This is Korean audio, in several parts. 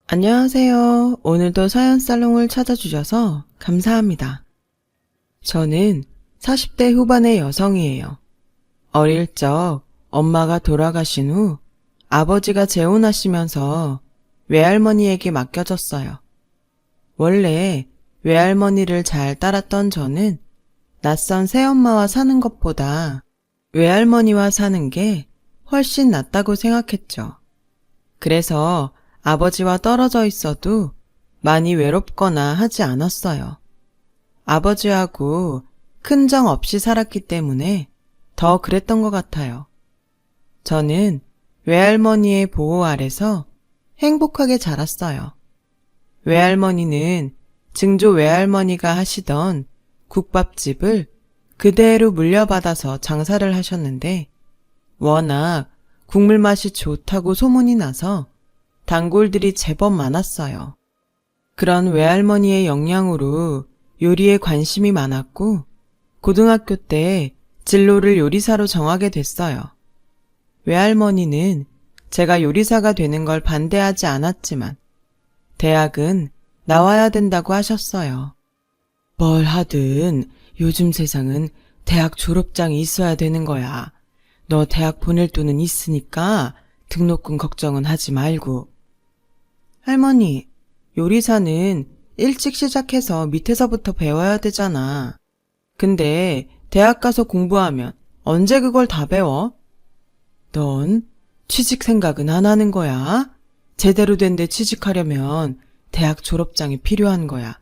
안녕하세요. 오늘도 사연살롱을 찾아주셔서 감사합니다. 저는 40대 후반의 여성이에요. 어릴 적 엄마가 돌아가신 후 아버지가 재혼하시면서 외할머니에게 맡겨졌어요. 원래 외할머니를 잘 따랐던 저는 낯선 새엄마와 사는 것보다 외할머니와 사는 게 훨씬 낫다고 생각했죠. 그래서 아버지와 떨어져 있어도 많이 외롭거나 하지 않았어요. 아버지하고 큰 정 없이 살았기 때문에 더 그랬던 것 같아요. 저는 외할머니의 보호 아래서 행복하게 자랐어요. 외할머니는 증조 외할머니가 하시던 국밥집을 그대로 물려받아서 장사를 하셨는데 워낙 국물 맛이 좋다고 소문이 나서 단골들이 제법 많았어요. 그런 외할머니의 영향으로 요리에 관심이 많았고 고등학교 때 진로를 요리사로 정하게 됐어요. 외할머니는 제가 요리사가 되는 걸 반대하지 않았지만 대학은 나와야 된다고 하셨어요. 뭘 하든 요즘 세상은 대학 졸업장이 있어야 되는 거야. 너 대학 보낼 돈은 있으니까 등록금 걱정은 하지 말고. 할머니, 요리사는 일찍 시작해서 밑에서부터 배워야 되잖아. 근데 대학 가서 공부하면 언제 그걸 다 배워? 넌 취직 생각은 안 하는 거야? 제대로 된 데 취직하려면 대학 졸업장이 필요한 거야.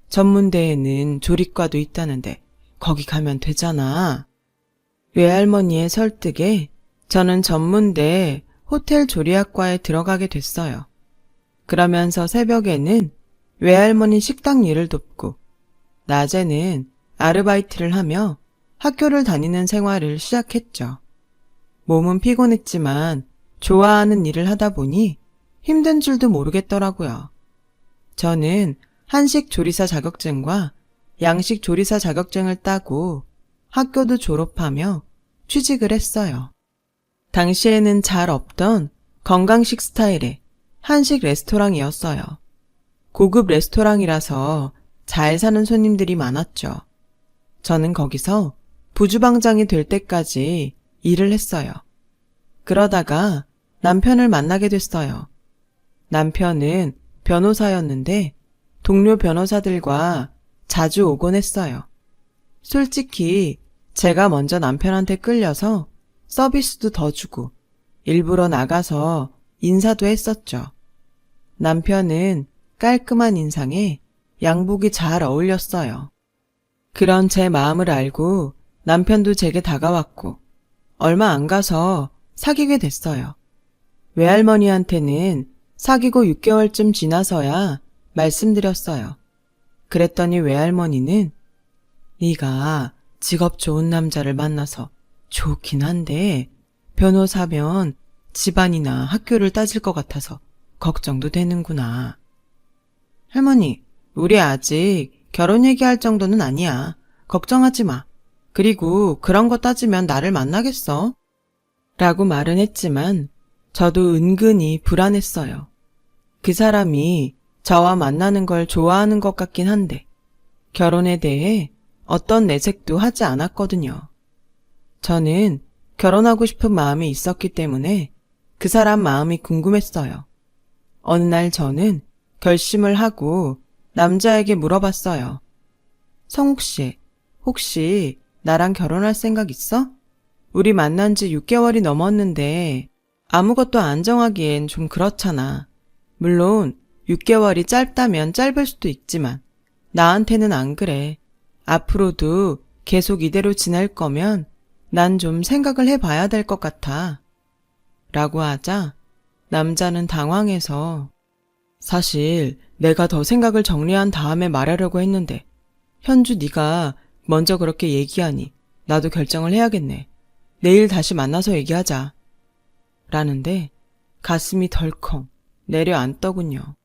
전문대에는 조리과도 있다는데 거기 가면 되잖아. 외할머니의 설득에 저는 전문대 호텔 조리학과에 들어가게 됐어요. 그러면서 새벽에는 외할머니 식당 일을 돕고 낮에는 아르바이트를 하며 학교를 다니는 생활을 시작했죠. 몸은 피곤했지만 좋아하는 일을 하다 보니 힘든 줄도 모르겠더라고요. 저는 한식 조리사 자격증과 양식 조리사 자격증을 따고 학교도 졸업하며 취직을 했어요. 당시에는 잘 없던 건강식 스타일의 한식 레스토랑이었어요. 고급 레스토랑이라서 잘 사는 손님들이 많았죠. 저는 거기서 부주방장이 될 때까지 일을 했어요. 그러다가 남편을 만나게 됐어요. 남편은 변호사였는데 동료 변호사들과 자주 오곤 했어요. 솔직히 제가 먼저 남편한테 끌려서 서비스도 더 주고 일부러 나가서 인사도 했었죠. 남편은 깔끔한 인상에 양복이 잘 어울렸어요. 그런 제 마음을 알고 남편도 제게 다가왔고 얼마 안 가서 사귀게 됐어요. 외할머니한테는 사귀고 6개월쯤 지나서야 말씀드렸어요. 그랬더니 외할머니는 네가 직업 좋은 남자를 만나서 좋긴 한데 변호사면 집안이나 학교를 따질 것 같아서 걱정도 되는구나. 할머니, 우리 아직 결혼 얘기할 정도는 아니야. 걱정하지 마. 그리고 그런 거 따지면 나를 만나겠어? 라고 말은 했지만 저도 은근히 불안했어요. 그 사람이 저와 만나는 걸 좋아하는 것 같긴 한데 결혼에 대해 어떤 내색도 하지 않았거든요. 저는 결혼하고 싶은 마음이 있었기 때문에 그 사람 마음이 궁금했어요. 어느 날 저는 결심을 하고 남자에게 물어봤어요. 성욱 씨, 혹시 나랑 결혼할 생각 있어? 우리 만난 지 6개월이 넘었는데 아무것도 안 정하기엔 좀 그렇잖아. 물론 6개월이 짧다면 짧을 수도 있지만 나한테는 안 그래. 앞으로도 계속 이대로 지낼 거면 난 좀 생각을 해봐야 될 것 같아. 라고 하자 남자는 당황해서 사실 내가 더 생각을 정리한 다음에 말하려고 했는데 현주 네가 먼저 그렇게 얘기하니 나도 결정을 해야겠네. 내일 다시 만나서 얘기하자. 라는데 가슴이 덜컹 내려앉더군요.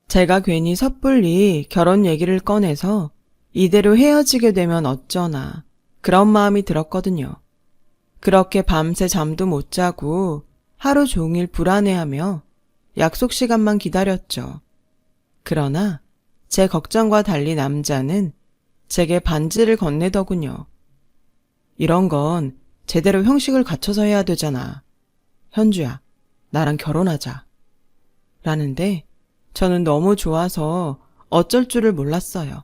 제가 괜히 섣불리 결혼 얘기를 꺼내서 이대로 헤어지게 되면 어쩌나 그런 마음이 들었거든요. 그렇게 밤새 잠도 못 자고 하루 종일 불안해하며 약속 시간만 기다렸죠. 그러나 제 걱정과 달리 남자는 제게 반지를 건네더군요. 이런 건 제대로 형식을 갖춰서 해야 되잖아. 현주야, 나랑 결혼하자. 라는데 저는 너무 좋아서 어쩔 줄을 몰랐어요.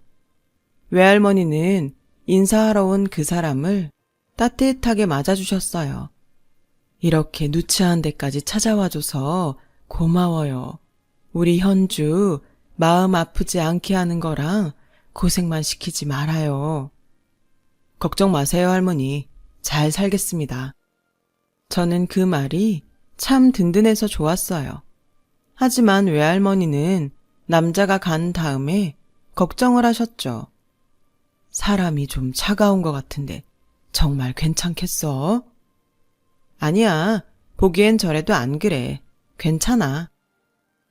외할머니는 인사하러 온 그 사람을 따뜻하게 맞아주셨어요. 이렇게 누추한 데까지 찾아와줘서 고마워요. 우리 현주 마음 아프지 않게 하는 거랑 고생만 시키지 말아요. 걱정 마세요, 할머니. 잘 살겠습니다. 저는 그 말이 참 든든해서 좋았어요. 하지만 외할머니는 남자가 간 다음에 걱정을 하셨죠. 사람이 좀 차가운 것 같은데 정말 괜찮겠어? 아니야, 보기엔 저래도 안 그래. 괜찮아.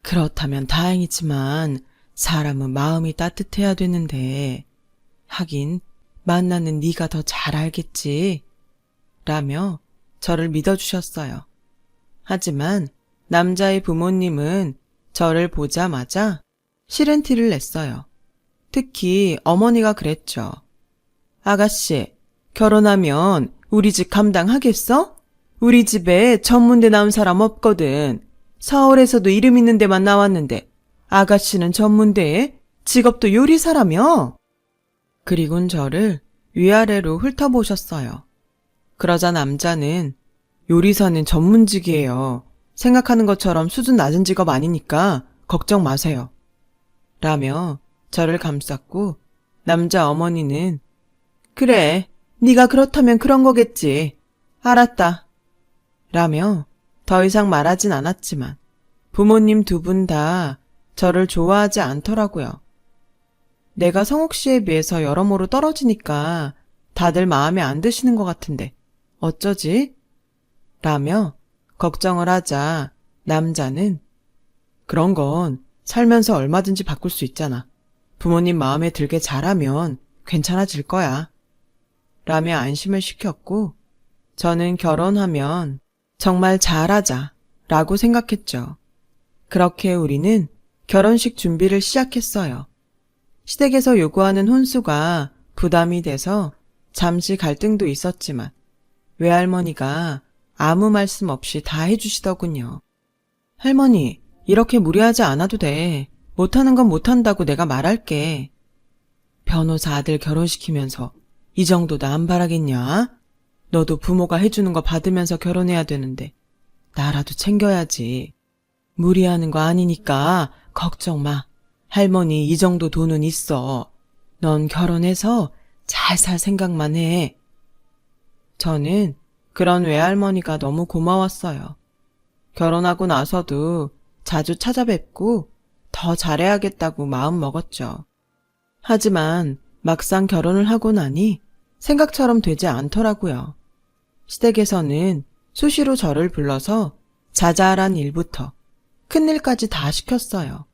그렇다면 다행이지만 사람은 마음이 따뜻해야 되는데 하긴 만나는 네가 더 잘 알겠지. 라며 저를 믿어주셨어요. 하지만 남자의 부모님은 저를 보자마자 싫은 티를 냈어요. 특히 어머니가 그랬죠. 아가씨, 결혼하면 우리 집 감당하겠어? 우리 집에 전문대 나온 사람 없거든. 서울에서도 이름 있는 데만 나왔는데 아가씨는 전문대에 직업도 요리사라며? 그리곤 저를 위아래로 훑어보셨어요. 그러자 남자는 요리사는 전문직이에요. 생각하는 것처럼 수준 낮은 직업 아니니까 걱정 마세요. 라며 저를 감쌌고 남자 어머니는 그래, 네가 그렇다면 그런 거겠지. 알았다. 라며 더 이상 말하진 않았지만 부모님 두 분 다 저를 좋아하지 않더라고요. 내가 성욱 씨에 비해서 여러모로 떨어지니까 다들 마음에 안 드시는 것 같은데 어쩌지? 라며 걱정을 하자 남자는 그런 건 살면서 얼마든지 바꿀 수 있잖아. 부모님 마음에 들게 잘하면 괜찮아질 거야. 라며 안심을 시켰고 저는 결혼하면 정말 잘하자 라고 생각했죠. 그렇게 우리는 결혼식 준비를 시작했어요. 시댁에서 요구하는 혼수가 부담이 돼서 잠시 갈등도 있었지만 외할머니가 아무 말씀 없이 다 해주시더군요. 할머니, 이렇게 무리하지 않아도 돼. 못하는 건 못한다고 내가 말할게. 변호사 아들 결혼시키면서 이 정도도 안 바라겠냐? 너도 부모가 해주는 거 받으면서 결혼해야 되는데 나라도 챙겨야지. 무리하는 거 아니니까 걱정 마. 할머니 이 정도 돈은 있어. 넌 결혼해서 잘 살 생각만 해. 저는 그런 외할머니가 너무 고마웠어요. 결혼하고 나서도 자주 찾아뵙고 더 잘해야겠다고 마음 먹었죠. 하지만 막상 결혼을 하고 나니 생각처럼 되지 않더라고요. 시댁에서는 수시로 저를 불러서 자잘한 일부터 큰일까지 다 시켰어요.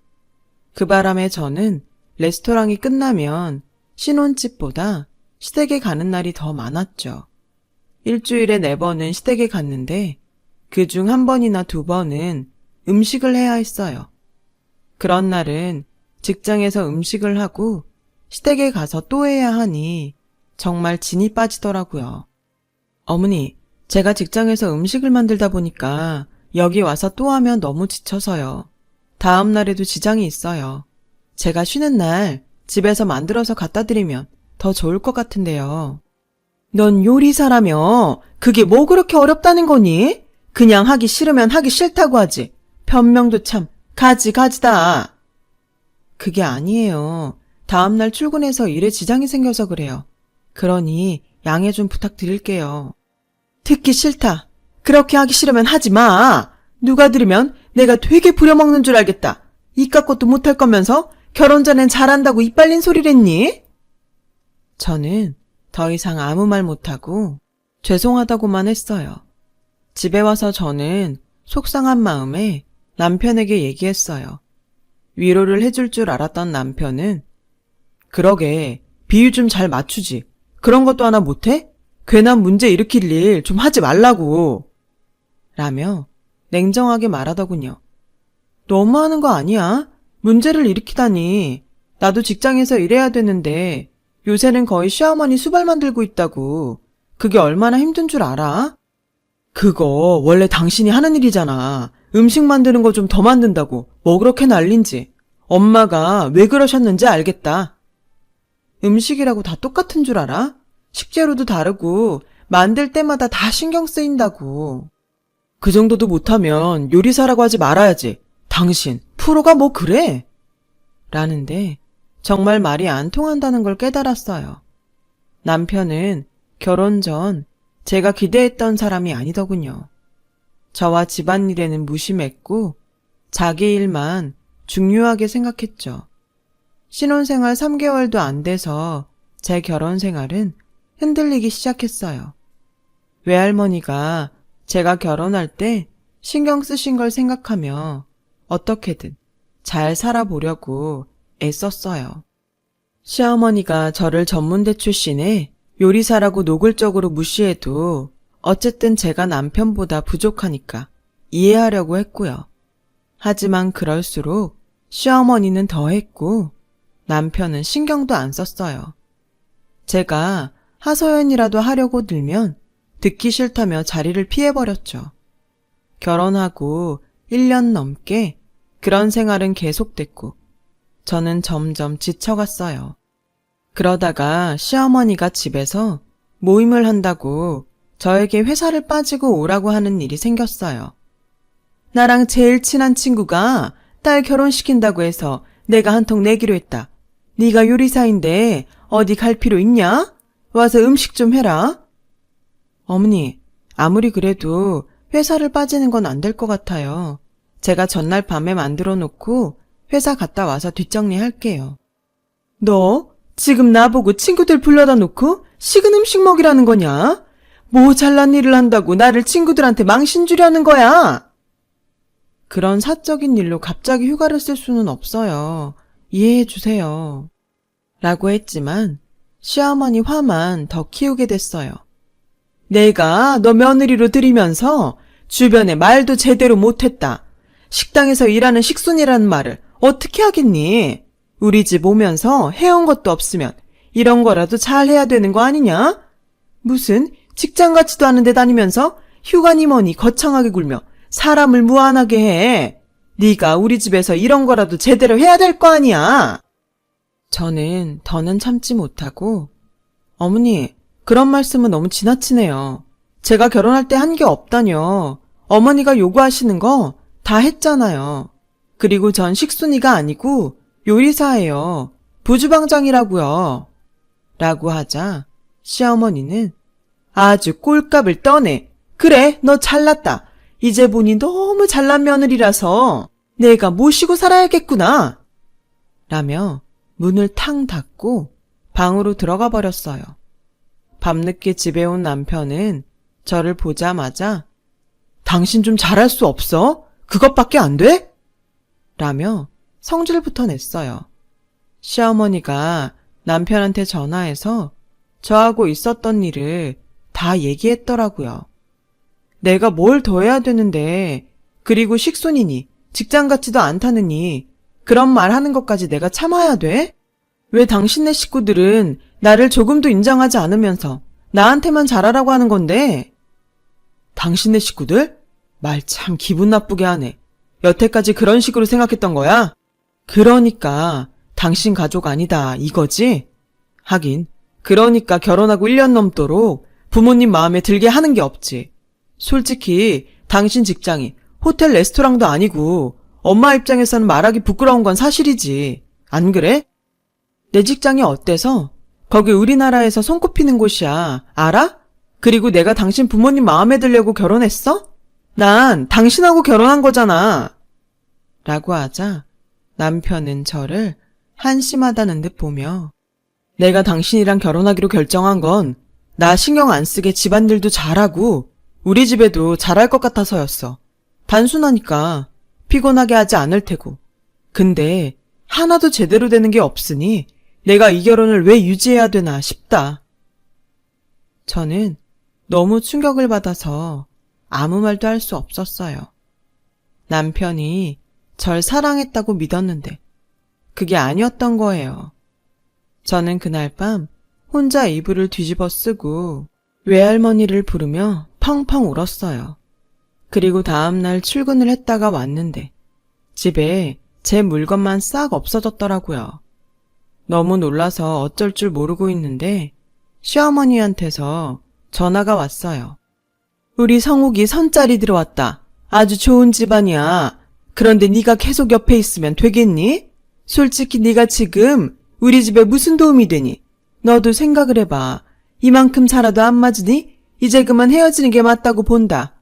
그 바람에 저는 레스토랑이 끝나면 신혼집보다 시댁에 가는 날이 더 많았죠. 일주일에 4번은 시댁에 갔는데 그중 1번이나 2번은 음식을 해야 했어요. 그런 날은 직장에서 음식을 하고 시댁에 가서 또 해야 하니 정말 진이 빠지더라고요. 어머니, 제가 직장에서 음식을 만들다 보니까 여기 와서 또 하면 너무 지쳐서요. 다음 날에도 지장이 있어요. 제가 쉬는 날 집에서 만들어서 갖다 드리면 더 좋을 것 같은데요. 넌 요리사라며 그게 뭐 그렇게 어렵다는 거니? 그냥 하기 싫으면 하기 싫다고 하지. 변명도 참 가지가지다. 그게 아니에요. 다음날 출근해서 일에 지장이 생겨서 그래요. 그러니 양해 좀 부탁드릴게요. 듣기 싫다. 그렇게 하기 싫으면 하지 마. 누가 들으면 내가 되게 부려먹는 줄 알겠다. 이깟 것도 못할 거면서 결혼 전엔 잘한다고 입 발린 소리랬니? 저는 더 이상 아무 말 못하고 죄송하다고만 했어요. 집에 와서 저는 속상한 마음에 남편에게 얘기했어요. 위로를 해줄 줄 알았던 남편은 그러게 비유 좀 잘 맞추지. 그런 것도 하나 못해? 괜한 문제 일으킬 일 좀 하지 말라고. 라며 냉정하게 말하더군요. 너무하는 거 아니야? 문제를 일으키다니. 나도 직장에서 일해야 되는데 요새는 거의 시어머니 수발만 들고 있다고. 그게 얼마나 힘든 줄 알아? 그거 원래 당신이 하는 일이잖아. 음식 만드는 거 좀 더 만든다고. 뭐 그렇게 난린지. 엄마가 왜 그러셨는지 알겠다. 음식이라고 다 똑같은 줄 알아? 식재료도 다르고 만들 때마다 다 신경 쓰인다고. 그 정도도 못하면 요리사라고 하지 말아야지. 당신 프로가 뭐 그래? 라는데 정말 말이 안 통한다는 걸 깨달았어요. 남편은 결혼 전 제가 기대했던 사람이 아니더군요. 저와 집안일에는 무심했고 자기 일만 중요하게 생각했죠. 신혼생활 3개월도 안 돼서 제 결혼 생활은 흔들리기 시작했어요. 외할머니가 제가 결혼할 때 신경 쓰신 걸 생각하며 어떻게든 잘 살아보려고 애썼어요. 시어머니가 저를 전문대 출신에 요리사라고 노골적으로 무시해도 어쨌든 제가 남편보다 부족하니까 이해하려고 했고요. 하지만 그럴수록 시어머니는 더 했고 남편은 신경도 안 썼어요. 제가 하소연이라도 하려고 들면 듣기 싫다며 자리를 피해버렸죠. 결혼하고 1년 넘게 그런 생활은 계속됐고 저는 점점 지쳐갔어요. 그러다가 시어머니가 집에서 모임을 한다고 저에게 회사를 빠지고 오라고 하는 일이 생겼어요. 나랑 제일 친한 친구가 딸 결혼시킨다고 해서 내가 한 통 내기로 했다. 네가 요리사인데 어디 갈 필요 있냐? 와서 음식 좀 해라. 어머니, 아무리 그래도 회사를 빠지는 건 안 될 것 같아요. 제가 전날 밤에 만들어 놓고 회사 갔다 와서 뒷정리할게요. 너 지금 나보고 친구들 불러다 놓고 식은 음식 먹이라는 거냐? 뭐 잘난 일을 한다고 나를 친구들한테 망신 주려는 거야? 그런 사적인 일로 갑자기 휴가를 쓸 수는 없어요. 이해해 주세요. 라고 했지만 시어머니 화만 더 키우게 됐어요. 내가 너 며느리로 들이면서 주변에 말도 제대로 못했다. 식당에서 일하는 식순이라는 말을 어떻게 하겠니? 우리 집 오면서 해온 것도 없으면 이런 거라도 잘 해야 되는 거 아니냐? 무슨 직장 같지도 않은데 다니면서 휴가니 뭐니 거창하게 굴며 사람을 무안하게 해. 네가 우리 집에서 이런 거라도 제대로 해야 될 거 아니야. 저는 더는 참지 못하고 어머니, 그런 말씀은 너무 지나치네요. 제가 결혼할 때 한 게 없다뇨. 어머니가 요구하시는 거 다 했잖아요. 그리고 전 식순이가 아니고 요리사예요. 부주방장이라고요. 라고 하자 시어머니는 아주 꼴값을 떠내. 그래, 너 잘났다. 이제 보니 너무 잘난 며느리라서 내가 모시고 살아야겠구나. 라며 문을 탕 닫고 방으로 들어가 버렸어요. 밤늦게 집에 온 남편은 저를 보자마자 당신 좀 잘할 수 없어? 그것밖에 안 돼? 라며 성질부터 냈어요. 시어머니가 남편한테 전화해서 저하고 있었던 일을 다 얘기했더라고요. 내가 뭘 더 해야 되는데, 그리고 식순이니 직장 같지도 않다느니 그런 말 하는 것까지 내가 참아야 돼? 왜 당신네 식구들은 나를 조금도 인정하지 않으면서 나한테만 잘하라고 하는 건데? 당신네 식구들? 말 참 기분 나쁘게 하네. 여태까지 그런 식으로 생각했던 거야? 그러니까 당신 가족 아니다 이거지? 하긴 그러니까 결혼하고 1년 넘도록 부모님 마음에 들게 하는 게 없지. 솔직히 당신 직장이 호텔 레스토랑도 아니고 엄마 입장에서는 말하기 부끄러운 건 사실이지. 안 그래? 내 직장이 어때서? 거기 우리나라에서 손꼽히는 곳이야. 알아? 그리고 내가 당신 부모님 마음에 들려고 결혼했어? 난 당신하고 결혼한 거잖아. 라고 하자 남편은 저를 한심하다는 듯 보며 내가 당신이랑 결혼하기로 결정한 건 나 신경 안 쓰게 집안일도 잘하고 우리 집에도 잘할 것 같아서였어. 단순하니까 피곤하게 하지 않을 테고. 근데 하나도 제대로 되는 게 없으니 내가 이 결혼을 왜 유지해야 되나 싶다. 저는 너무 충격을 받아서 아무 말도 할 수 없었어요. 남편이 절 사랑했다고 믿었는데 그게 아니었던 거예요. 저는 그날 밤 혼자 이불을 뒤집어 쓰고 외할머니를 부르며 펑펑 울었어요. 그리고 다음날 출근을 했다가 왔는데 집에 제 물건만 싹 없어졌더라고요. 너무 놀라서 어쩔 줄 모르고 있는데 시어머니한테서 전화가 왔어요. 우리 성욱이 선짜리 들어왔다. 아주 좋은 집안이야. 그런데 네가 계속 옆에 있으면 되겠니? 솔직히 네가 지금 우리 집에 무슨 도움이 되니? 너도 생각을 해봐. 이만큼 살아도 안 맞으니? 이제 그만 헤어지는 게 맞다고 본다.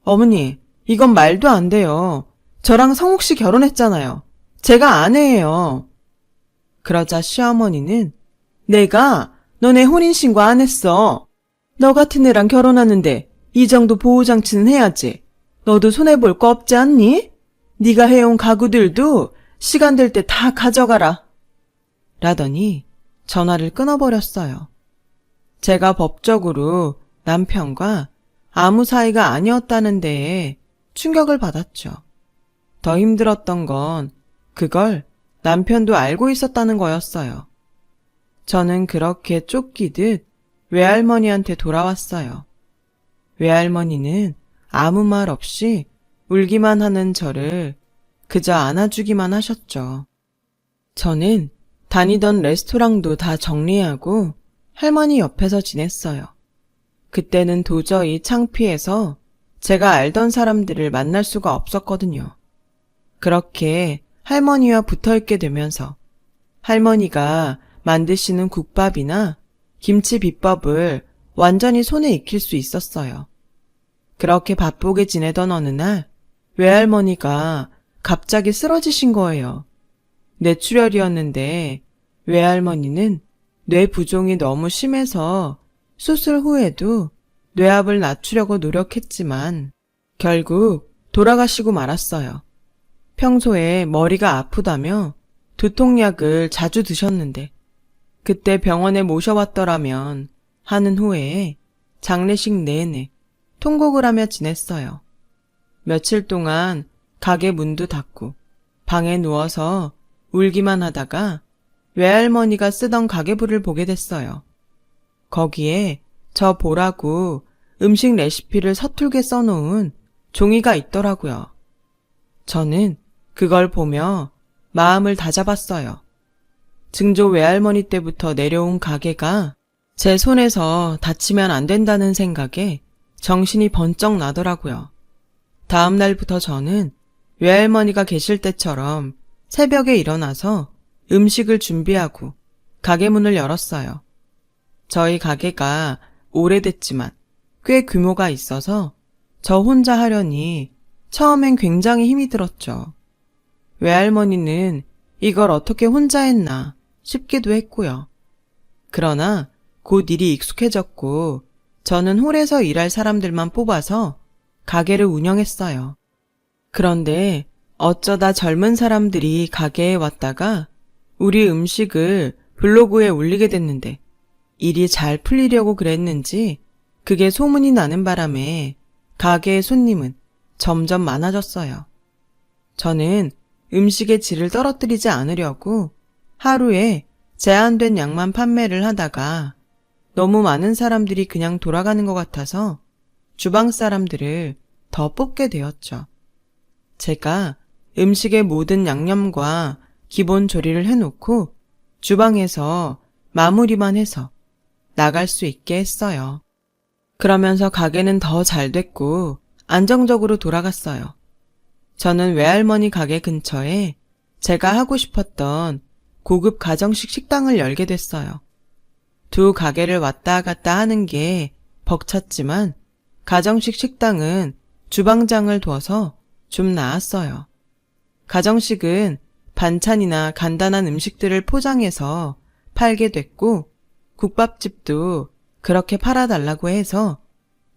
어머니, 이건 말도 안 돼요. 저랑 성욱 씨 결혼했잖아요. 제가 아내예요. 그러자 시어머니는 내가 너네 혼인신고 안 했어. 너 같은 애랑 결혼하는데 이 정도 보호장치는 해야지. 너도 손해볼 거 없지 않니? 네가 해온 가구들도 시간 될 때 다 가져가라. 라더니 전화를 끊어버렸어요. 제가 법적으로 남편과 아무 사이가 아니었다는 데에 충격을 받았죠. 더 힘들었던 건 그걸 남편도 알고 있었다는 거였어요. 저는 그렇게 쫓기듯 외할머니한테 돌아왔어요. 외할머니는 아무 말 없이 울기만 하는 저를 그저 안아주기만 하셨죠. 저는 다니던 레스토랑도 다 정리하고 할머니 옆에서 지냈어요. 그때는 도저히 창피해서 제가 알던 사람들을 만날 수가 없었거든요. 그렇게 할머니와 붙어있게 되면서 할머니가 만드시는 국밥이나 김치 비법을 완전히 손에 익힐 수 있었어요. 그렇게 바쁘게 지내던 어느 날 외할머니가 갑자기 쓰러지신 거예요. 뇌출혈이었는데 외할머니는 뇌 부종이 너무 심해서 수술 후에도 뇌압을 낮추려고 노력했지만 결국 돌아가시고 말았어요. 평소에 머리가 아프다며 두통약을 자주 드셨는데 그때 병원에 모셔왔더라면 하는 후에 장례식 내내 통곡을 하며 지냈어요. 며칠 동안 가게 문도 닫고 방에 누워서 울기만 하다가 외할머니가 쓰던 가계부를 보게 됐어요. 거기에 저 보라고 음식 레시피를 서툴게 써놓은 종이가 있더라고요. 저는 그걸 보며 마음을 다잡았어요. 증조 외할머니 때부터 내려온 가게가 제 손에서 다치면 안 된다는 생각에 정신이 번쩍 나더라고요. 다음 날부터 저는 외할머니가 계실 때처럼 새벽에 일어나서 음식을 준비하고 가게 문을 열었어요. 저희 가게가 오래됐지만 꽤 규모가 있어서 저 혼자 하려니 처음엔 굉장히 힘이 들었죠. 외할머니는 이걸 어떻게 혼자 했나 싶기도 했고요. 그러나 곧 일이 익숙해졌고 저는 홀에서 일할 사람들만 뽑아서 가게를 운영했어요. 그런데 어쩌다 젊은 사람들이 가게에 왔다가 우리 음식을 블로그에 올리게 됐는데 일이 잘 풀리려고 그랬는지 그게 소문이 나는 바람에 가게의 손님은 점점 많아졌어요. 저는 음식의 질을 떨어뜨리지 않으려고 하루에 제한된 양만 판매를 하다가 너무 많은 사람들이 그냥 돌아가는 것 같아서 주방 사람들을 더 뽑게 되었죠. 제가 음식의 모든 양념과 기본 조리를 해놓고 주방에서 마무리만 해서 나갈 수 있게 했어요. 그러면서 가게는 더 잘 됐고 안정적으로 돌아갔어요. 저는 외할머니 가게 근처에 제가 하고 싶었던 고급 가정식 식당을 열게 됐어요. 두 가게를 왔다 갔다 하는 게 벅찼지만 가정식 식당은 주방장을 둬서 좀 나았어요. 가정식은 반찬이나 간단한 음식들을 포장해서 팔게 됐고 국밥집도 그렇게 팔아달라고 해서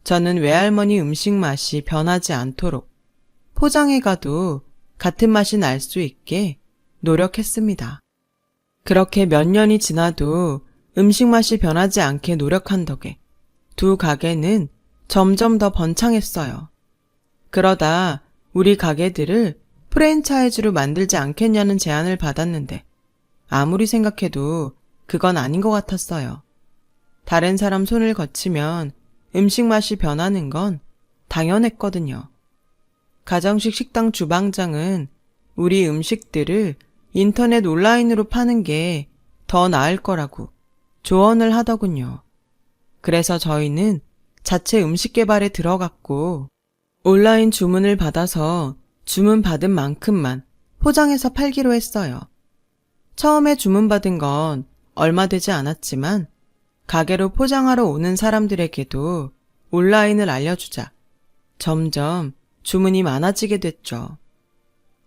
저는 외할머니 음식 맛이 변하지 않도록 포장해가도 같은 맛이 날 수 있게 노력했습니다. 그렇게 몇 년이 지나도 음식 맛이 변하지 않게 노력한 덕에 두 가게는 점점 더 번창했어요. 그러다 우리 가게들을 프랜차이즈로 만들지 않겠냐는 제안을 받았는데 아무리 생각해도 그건 아닌 것 같았어요. 다른 사람 손을 거치면 음식 맛이 변하는 건 당연했거든요. 가정식 식당 주방장은 우리 음식들을 인터넷 온라인으로 파는 게 더 나을 거라고 조언을 하더군요. 그래서 저희는 자체 음식 개발에 들어갔고 온라인 주문을 받아서 주문 받은 만큼만 포장해서 팔기로 했어요. 처음에 주문받은 건 얼마 되지 않았지만 가게로 포장하러 오는 사람들에게도 온라인을 알려주자 점점 주문이 많아지게 됐죠.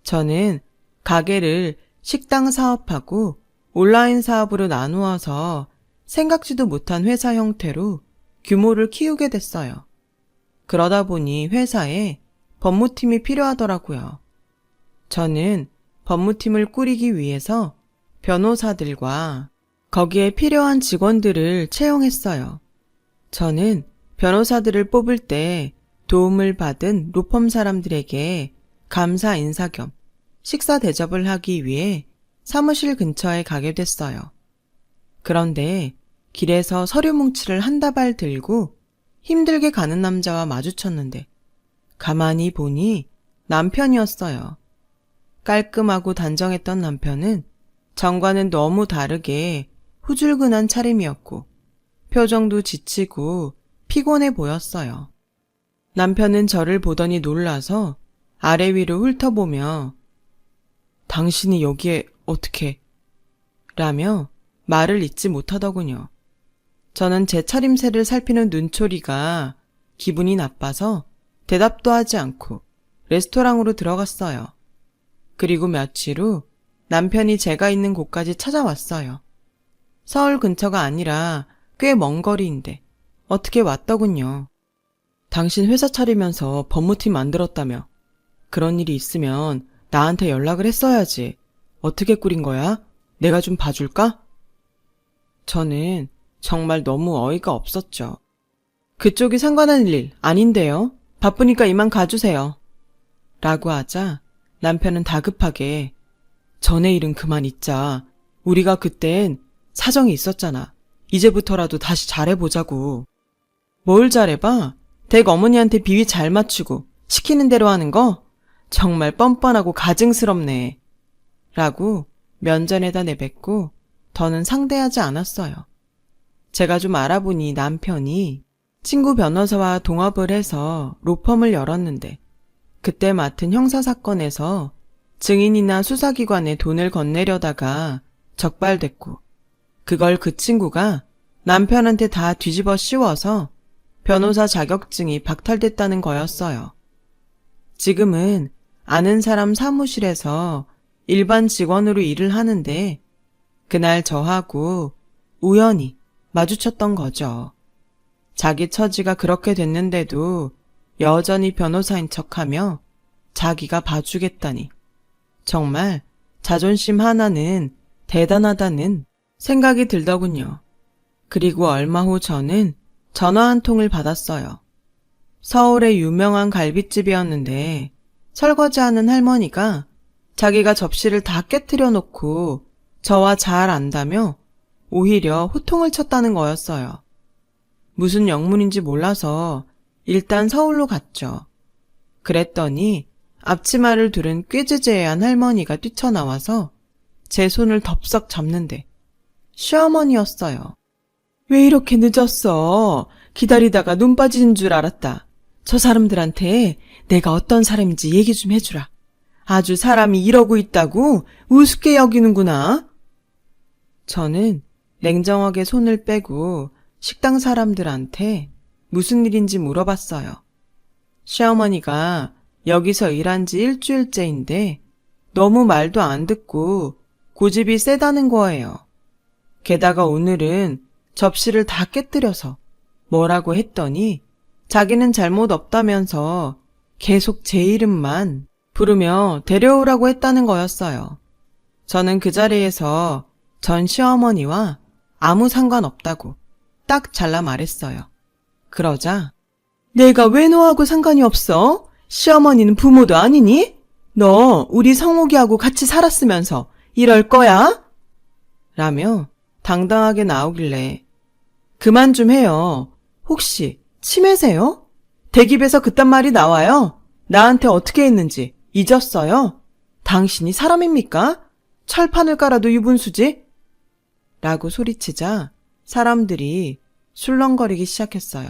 저는 가게를 식당 사업하고 온라인 사업으로 나누어서 생각지도 못한 회사 형태로 규모를 키우게 됐어요. 그러다 보니 회사에 법무팀이 필요하더라고요. 저는 법무팀을 꾸리기 위해서 변호사들과 거기에 필요한 직원들을 채용했어요. 저는 변호사들을 뽑을 때 도움을 받은 로펌 사람들에게 감사 인사 겸 식사 대접을 하기 위해 사무실 근처에 가게 됐어요. 그런데 길에서 서류 뭉치를 한 다발 들고 힘들게 가는 남자와 마주쳤는데 가만히 보니 남편이었어요. 깔끔하고 단정했던 남편은 전과는 너무 다르게 후줄근한 차림이었고 표정도 지치고 피곤해 보였어요. 남편은 저를 보더니 놀라서 아래 위로 훑어보며 당신이 여기에 어떻게? 라며 말을 잇지 못하더군요. 저는 제 차림새를 살피는 눈초리가 기분이 나빠서 대답도 하지 않고 레스토랑으로 들어갔어요. 그리고 며칠 후 남편이 제가 있는 곳까지 찾아왔어요. 서울 근처가 아니라 꽤 먼 거리인데 어떻게 왔더군요. 당신 회사 차리면서 법무팀 만들었다며. 그런 일이 있으면 나한테 연락을 했어야지. 어떻게 꾸린 거야? 내가 좀 봐줄까? 저는 정말 너무 어이가 없었죠. 그쪽이 상관한 일 아닌데요. 바쁘니까 이만 가주세요. 라고 하자 남편은 다급하게 전에 일은 그만 잊자. 우리가 그땐 사정이 있었잖아. 이제부터라도 다시 잘해보자고. 뭘 잘해봐? 댁 어머니한테 비위 잘 맞추고 시키는 대로 하는 거? 정말 뻔뻔하고 가증스럽네. 라고 면전에다 내뱉고 더는 상대하지 않았어요. 제가 좀 알아보니 남편이 친구 변호사와 동업을 해서 로펌을 열었는데 그때 맡은 형사사건에서 증인이나 수사기관에 돈을 건네려다가 적발됐고 그걸 그 친구가 남편한테 다 뒤집어 씌워서 변호사 자격증이 박탈됐다는 거였어요. 지금은 아는 사람 사무실에서 일반 직원으로 일을 하는데 그날 저하고 우연히 마주쳤던 거죠. 자기 처지가 그렇게 됐는데도 여전히 변호사인 척하며 자기가 봐주겠다니 정말 자존심 하나는 대단하다는 생각이 들더군요. 그리고 얼마 후 저는 전화 한 통을 받았어요. 서울의 유명한 갈비집이었는데 설거지하는 할머니가 자기가 접시를 다 깨트려 놓고 저와 잘 안다며 오히려 호통을 쳤다는 거였어요. 무슨 영문인지 몰라서 일단 서울로 갔죠. 그랬더니 앞치마를 두른 꾀지제한 할머니가 뛰쳐나와서 제 손을 덥석 잡는데 시어머니였어요. 왜 이렇게 늦었어? 기다리다가 눈 빠지는 줄 알았다. 저 사람들한테 내가 어떤 사람인지 얘기 좀 해주라. 아주 사람이 이러고 있다고 우습게 여기는구나. 저는 냉정하게 손을 빼고 식당 사람들한테 무슨 일인지 물어봤어요. 시어머니가 여기서 일한 지 일주일째인데 너무 말도 안 듣고 고집이 세다는 거예요. 게다가 오늘은 접시를 다 깨뜨려서 뭐라고 했더니 자기는 잘못 없다면서 계속 제 이름만 부르며 데려오라고 했다는 거였어요. 저는 그 자리에서 전 시어머니와 아무 상관없다고 딱 잘라 말했어요. 그러자 내가 왜 너하고 상관이 없어? 시어머니는 부모도 아니니? 너 우리 성욱이하고 같이 살았으면서 이럴 거야? 라며 당당하게 나오길래 그만 좀 해요. 혹시 치매세요? 대기업에서 그딴 말이 나와요? 나한테 어떻게 했는지 잊었어요? 당신이 사람입니까? 철판을 깔아도 유분수지? 라고 소리치자 사람들이 술렁거리기 시작했어요.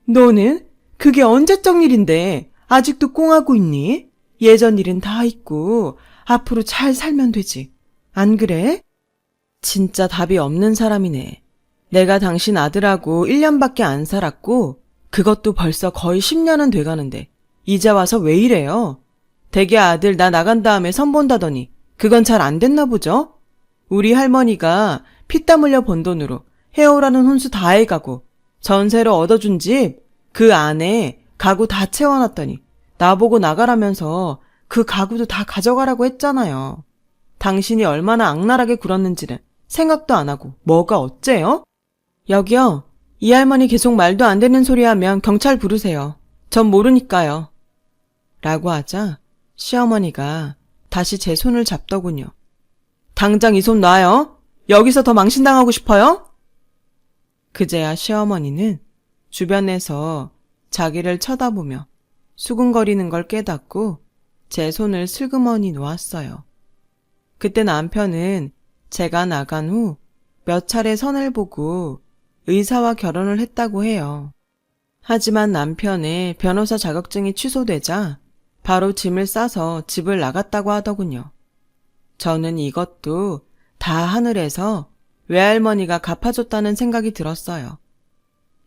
너는 그게 언제적 일인데 아직도 꽁하고 있니? 예전 일은 다 잊고 앞으로 잘 살면 되지. 안 그래? 진짜 답이 없는 사람이네. 내가 당신 아들하고 1년밖에 안 살았고 그것도 벌써 거의 10년은 돼가는데 이제 와서 왜 이래요? 대개 아들 나 나간 다음에 선본다더니 그건 잘 안 됐나 보죠? 우리 할머니가 피땀 흘려 번 돈으로 해오라는 혼수 다 해가고 전세로 얻어준 집 그 안에 가구 다 채워놨더니 나보고 나가라면서 그 가구도 다 가져가라고 했잖아요. 당신이 얼마나 악랄하게 굴었는지는 생각도 안 하고 뭐가 어째요? 여기요. 이 할머니 계속 말도 안 되는 소리 하면 경찰 부르세요. 전 모르니까요. 라고 하자 시어머니가 다시 제 손을 잡더군요. 당장 이 손 놔요. 여기서 더 망신당하고 싶어요? 그제야 시어머니는 주변에서 자기를 쳐다보며 수근거리는 걸 깨닫고 제 손을 슬그머니 놓았어요. 그때 남편은 제가 나간 후 몇 차례 선을 보고 의사와 결혼을 했다고 해요. 하지만 남편의 변호사 자격증이 취소되자 바로 짐을 싸서 집을 나갔다고 하더군요. 저는 이것도 다 하늘에서 외할머니가 갚아줬다는 생각이 들었어요.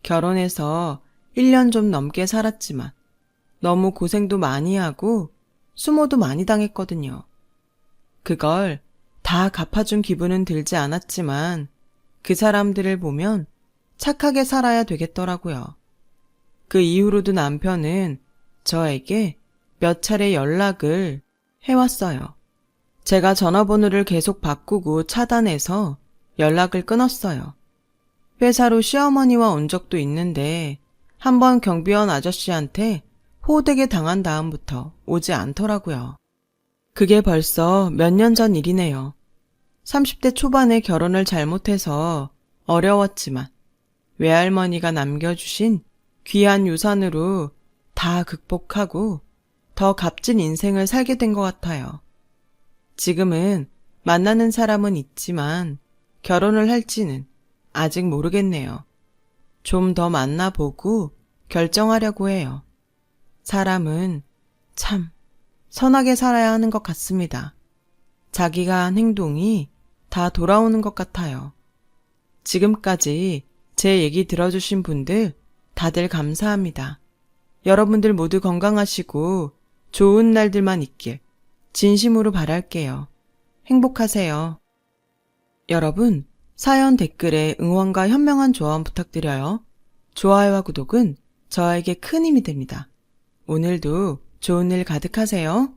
결혼해서 1년 좀 넘게 살았지만 너무 고생도 많이 하고 수모도 많이 당했거든요. 그걸 다 갚아준 기분은 들지 않았지만 그 사람들을 보면 착하게 살아야 되겠더라고요. 그 이후로도 남편은 저에게 몇 차례 연락을 해왔어요. 제가 전화번호를 계속 바꾸고 차단해서 연락을 끊었어요. 회사로 시어머니와 온 적도 있는데 한번 경비원 아저씨한테 호되게 당한 다음부터 오지 않더라고요. 그게 벌써 몇 년 전 일이네요. 30대 초반에 결혼을 잘못해서 어려웠지만 외할머니가 남겨주신 귀한 유산으로 다 극복하고 더 값진 인생을 살게 된 것 같아요. 지금은 만나는 사람은 있지만 결혼을 할지는 아직 모르겠네요. 좀 더 만나보고 결정하려고 해요. 사람은 참 선하게 살아야 하는 것 같습니다. 자기가 한 행동이 다 돌아오는 것 같아요. 지금까지 제 얘기 들어주신 분들 다들 감사합니다. 여러분들 모두 건강하시고 좋은 날들만 있길 진심으로 바랄게요. 행복하세요. 여러분, 사연 댓글에 응원과 현명한 조언 부탁드려요. 좋아요와 구독은 저에게 큰 힘이 됩니다. 오늘도 좋은 일 가득하세요.